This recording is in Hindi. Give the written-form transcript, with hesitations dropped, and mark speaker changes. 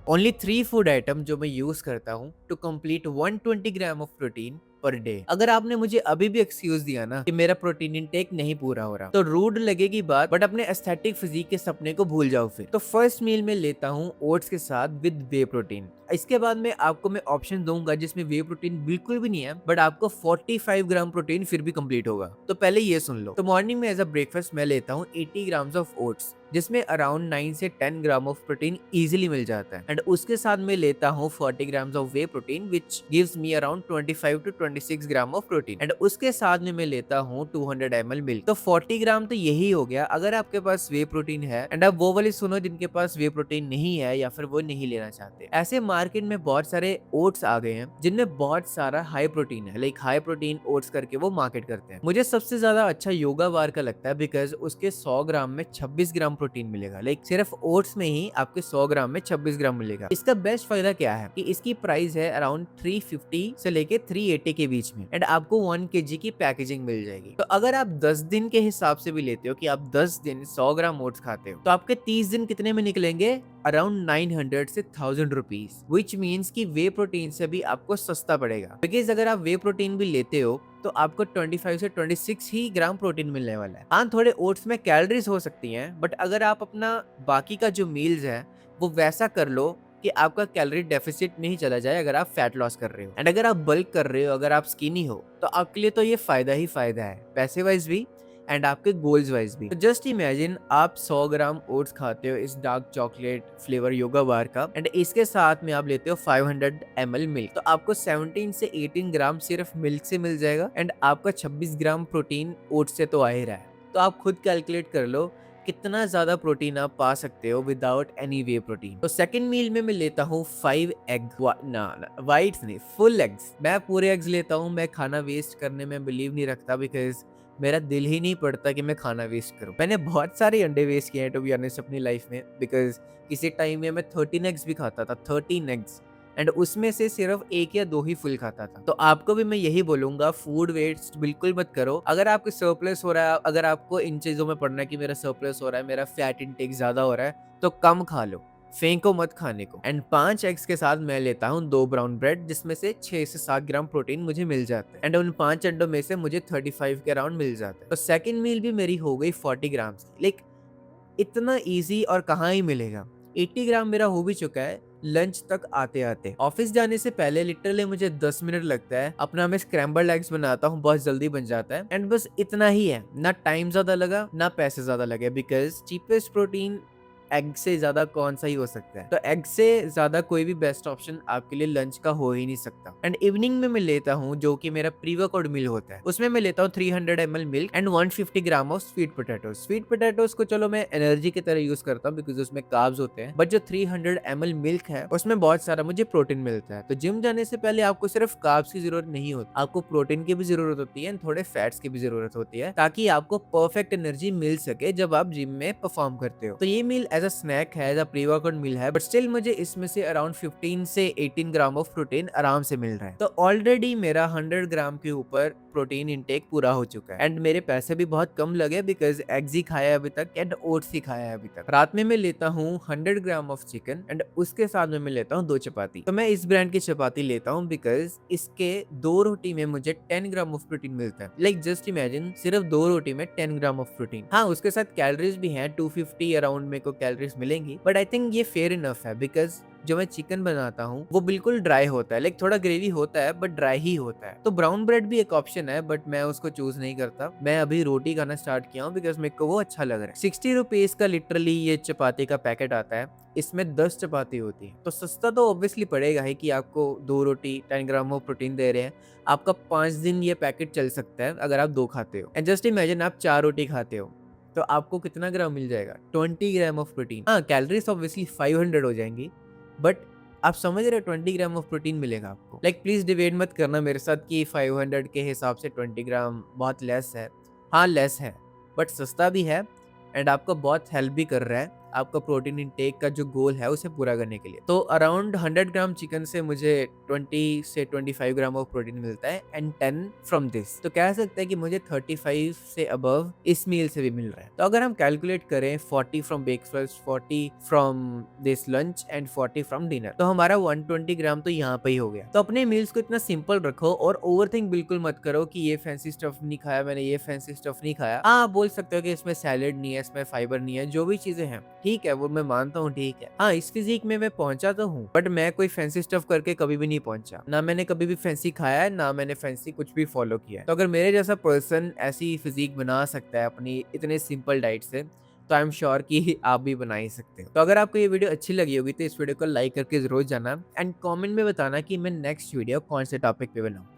Speaker 1: ओनली 3 फूड आइटम जो मैं यूज करता हूँ to complete 120 gram of protein per day. अगर आपने मुझे अभी भी एक्सक्यूज दिया ना कि मेरा प्रोटीन इनटेक नहीं पूरा हो रहा, तो रूड लगेगी बात, बट अपने एस्थेटिक फिजिक के सपने को भूल जाओ फिर। तो फर्स्ट मील में लेता हूँ ओट्स के साथ विद वे प्रोटीन। इसके बाद में आपको मैं ऑप्शन दूंगा जिसमें वे प्रोटीन बिल्कुल भी नहीं है, बट आपको 45 ग्राम प्रोटीन फिर भी कंप्लीट होगा। तो पहले ये सुन लो। तो मॉर्निंग में एज अ ब्रेकफास्ट मैं लेता हूँ 80 ग्राम्स ऑफ ओट्स, जिसमें अराउंड 9 से 10 ग्राम ऑफ प्रोटीन इजीली मिल जाता है। एंड उसके साथ मैं लेता हूँ 40 grams of whey protein which gives me around 25 to 26 gram of protein. And उसके साथ में मैं लेता हूँ 200 ml मिल्क। तो 40 ग्राम तो यही हो गया अगर आपके पास वे प्रोटीन है। एंड अब वो वाली सुनो जिनके पास वे प्रोटीन नहीं है या फिर वो नहीं लेना चाहते। ऐसे मार्केट में बहुत सारे ओट्स आ गए हैं जिनमें बहुत सारा हाई प्रोटीन है, लाइक हाई प्रोटीन ओट्स करके वो मार्केट करते हैं। मुझे सबसे ज्यादा अच्छा योगा बार का लगता है बिकॉज उसके 100 ग्राम में 26 ग्राम प्रोटीन मिलेगा। लाइक सिर्फ ओट्स में ही आपके 100 ग्राम में 26 ग्राम मिलेगा। इसका बेस्ट फायदा क्या है कि इसकी प्राइस है अराउंड 350 से लेके 380 के बीच में। एंड आपको 1 kg की पैकेजिंग मिल जाएगी। तो अगर आप 10 दिन के हिसाब से भी लेते हो कि आप 10 दिन 100 ग्राम ओट्स खाते हो, तो आपके 30 दिन कितने में निकलेंगे? अराउंड 900 से 1000 रुपीज, विच मीन्स की वे प्रोटीन से भी आपको सस्ता पड़ेगा। बिकॉज अगर आप वे प्रोटीन भी लेते हो तो आपको 25 से 26 ही ग्राम प्रोटीन मिलने वाला है। हाँ, थोड़े ओट्स में कैलोरीज हो सकती हैं, बट अगर आप अपना बाकी का जो मील्स है वो वैसा कर लो कि आपका कैलोरी डेफिसिट नहीं चला जाए अगर आप फैट लॉस कर रहे हो। एंड अगर आप बल्क कर रहे हो, अगर आप स्किनी हो, तो आपके लिए तो ये फायदा ही फायदा है, पैसे वाइज भी एंड आपके गोल्स वाइज भी। तो जस्ट इमेजिन आप 100 ग्राम ओट्स खाते हो इस डार्क चॉकलेट फ्लेवर योगा बार का, एंड इसके साथ में आप लेते हो 500 ml मिल्क। तो आपको 17 से 18 ग्राम सिर्फ मिल्क से मिल जाएगा। एंड आपका 26 ग्राम प्रोटीन ओट्स से तो आ ही रहा है। तो आप खुद कैलकुलेट कर लो कितना ज्यादा प्रोटीन आप पा सकते हो विदाउट एनी वे प्रोटीन। तो सेकंड मील में मैं लेता हूँ 5 एग, ना वाइट्स नहीं, फुल एग्स। मैं पूरे एग्स लेता हूँ। मैं खाना वेस्ट करने में बिलीव नहीं रखता बिकॉज मेरा दिल ही नहीं पड़ता कि मैं खाना वेस्ट करूं। मैंने बहुत सारे अंडे वेस्ट किए हैं टू बी ऑनेस्ट अपनी लाइफ में, बिकॉज किसी टाइम में मैं 13 एग्स भी खाता था, 13 एग्स, एंड उसमें से सिर्फ 1 या 2 ही फुल खाता था। तो आपको भी मैं यही बोलूंगा, फूड वेस्ट बिल्कुल मत करो। अगर आपको सरप्लस हो रहा है, अगर आपको इन चीजों में पढ़ना है कि मेरा सरप्लस हो रहा है, मेरा फैट इंटेक ज्यादा हो रहा है, तो कम खा लो, फेंको मत खाने को। एंड 5 एग्स के साथ मैं लेता हूँ 2 ब्राउन ब्रेड, जिसमें से 6 से 7 ग्राम प्रोटीन मुझे मिल जाता है। एंड उन 5 अंडों में से मुझे 35 के अराउंड मिल जाता है। तो सेकंड मील भी मेरी हो गई 40 ग्राम की। लाइक इतना इजी और कहाँ ही मिलेगा। 80 ग्राम मेरा हो भी चुका है लंच तक आते आते। ऑफिस जाने से पहले लिटरली मुझे 10 मिनट लगता है। अपना मैं स्क्रैम्बल्ड एग्स बनाता हूँ, बहुत जल्दी बन जाता है। एंड बस इतना ही है, ना टाइम ज्यादा लगा ना पैसे ज्यादा लगे, बिकॉज चीपेस्ट प्रोटीन एग से ज्यादा कौन सा ही हो सकता है। तो एग से ज्यादा कोई भी बेस्ट ऑप्शन आपके लिए लंच का हो ही नहीं सकता। एंड इवनिंग में मैं लेता हूँ जो कि मेरा प्री वर्कआउट मील होता है, उसमें मैं लेता हूँ 300 ml milk and 150 gram of sweet potato. Sweet potatoes को चलो मैं एनर्जी की तरह यूज करता हूँ बिकॉज उसमें कार्ब्स होते हैं, बट जो 300 ml मिल्क है उसमें बहुत सारा मुझे प्रोटीन मिलता है। तो जिम जाने से पहले आपको सिर्फ कार्ब्स की जरूरत नहीं होती, आपको प्रोटीन की भी जरूरत होती है, थोड़े फैट्स की भी जरूरत होती है, ताकि आपको परफेक्ट एनर्जी मिल सके जब आप जिम में परफॉर्म करते हो। तो ये मील एज अ स्नैक है, as a pre workout meal है, बट स्टिल मुझे इसमें से अराउंड 15 से 18 ग्राम ऑफ प्रोटीन आराम से मिल रहा है। तो ऑलरेडी मेरा 100 ग्राम के ऊपर प्रोटीन इंटेक पूरा हो चुका है। एंड मेरे पैसे भी बहुत कम लगे बिकॉज एग्स ही खाया अभी तक एंड ओट्स ही खाया अभी तक। रात में मैं लेता हूँ 100 ग्राम ऑफ चिकन एंड उसके साथ में मैं लेता हूँ 2 चपाती। तो मैं इस ब्रांड की चपाती लेता हूँ बिकॉज इसके 2 रोटी में मुझे 10 ग्राम ऑफ प्रोटीन मिलता है। लाइक जस्ट इमेजिन, सिर्फ 2 रोटी में 10 ग्राम ऑफ प्रोटीन। हाँ, उसके साथ कैलोरीज भी हैं, 250 अराउंड मेरे को कैलोरीज मिलेंगी, बट आई थिंक ये फेयर इनफ है बिकॉज जो मैं चिकन बनाता हूँ वो बिल्कुल ड्राई होता है। लाइक थोड़ा ग्रेवी होता है बट ड्राई ही होता है। तो ब्राउन ब्रेड भी एक ऑप्शन है, बट मैं उसको चूज नहीं करता। मैं अभी रोटी खाना स्टार्ट किया हूँ बिकॉज मेरे को वो अच्छा लग रहा है। 60 रुपीज का लिटरली ये चपाती का पैकेट आता है, इसमें 10 चपाती होती है। तो सस्ता तो ऑब्वियसली पड़ेगा ही कि आपको 2 रोटी 10 ग्राम ऑफ प्रोटीन दे रहे हैं। आपका 5 दिन ये पैकेट चल सकता है अगर आप 2 खाते हो। एंड जस्ट इमेजिन आप 4 रोटी खाते हो तो आपको कितना ग्राम मिल जाएगा? 20 ग्राम ऑफ प्रोटीन। हाँ, कैलोरीज ऑब्वियसली 500 हो जाएंगी, बट आप समझ रहे हो 20 ग्राम ऑफ प्रोटीन मिलेगा आपको। लाइक प्लीज डिबेट मत करना मेरे साथ कि 500 के हिसाब से 20 ग्राम बहुत लेस है। हाँ लेस है, बट सस्ता भी है एंड आपको बहुत हेल्प भी कर रहा है। आपका प्रोटीन इंटेक का जो गोल है उसे पूरा करने के लिए। तो अराउंड 100 ग्राम चिकन से मुझे 20 से 25 ग्राम ऑफ प्रोटीन मिलता है एंड 10 फ्रॉम दिस। तो कह सकते हैं कि मुझे 35 से अबव इस मील से भी मिल रहा है। तो अगर हम कैलकुलेट करें 40 from breakfast, 40 from this lunch and 40 from dinner, तो हमारा 120 ग्राम तो यहाँ पे ही हो गया। तो अपने मील्स को इतना सिंपल रखो और ओवरथिंक बिल्कुल मत करो कि ये फैंसी स्टफ नहीं खाया मैंने, ये फैंसी स्टफ नहीं खाया। हाँ, आप बोल सकते हो कि इसमें सैलेड नहीं है, इसमें फाइबर नहीं है, जो भी चीजें हैं ठीक है, वो मैं मानता हूँ, ठीक है। हाँ, इस फिजिक में मैं पहुंचा तो हूँ, बट मैं कोई फैंसी स्टफ करके कभी भी नहीं पहुंचा। ना मैंने कभी भी फैंसी खाया है, ना मैंने फैंसी कुछ भी फॉलो किया है। तो अगर मेरे जैसा पर्सन ऐसी फिजिक बना सकता है अपनी इतने सिंपल डाइट से, तो आई एम श्योर कि आप भी बना ही सकते हो। तो अगर आपको ये वीडियो अच्छी लगी होगी तो इस वीडियो को लाइक करके जरूर जाना एंड कमेंट में बताना कि मैं नेक्स्ट वीडियो कौन से टॉपिक पे बनाऊं।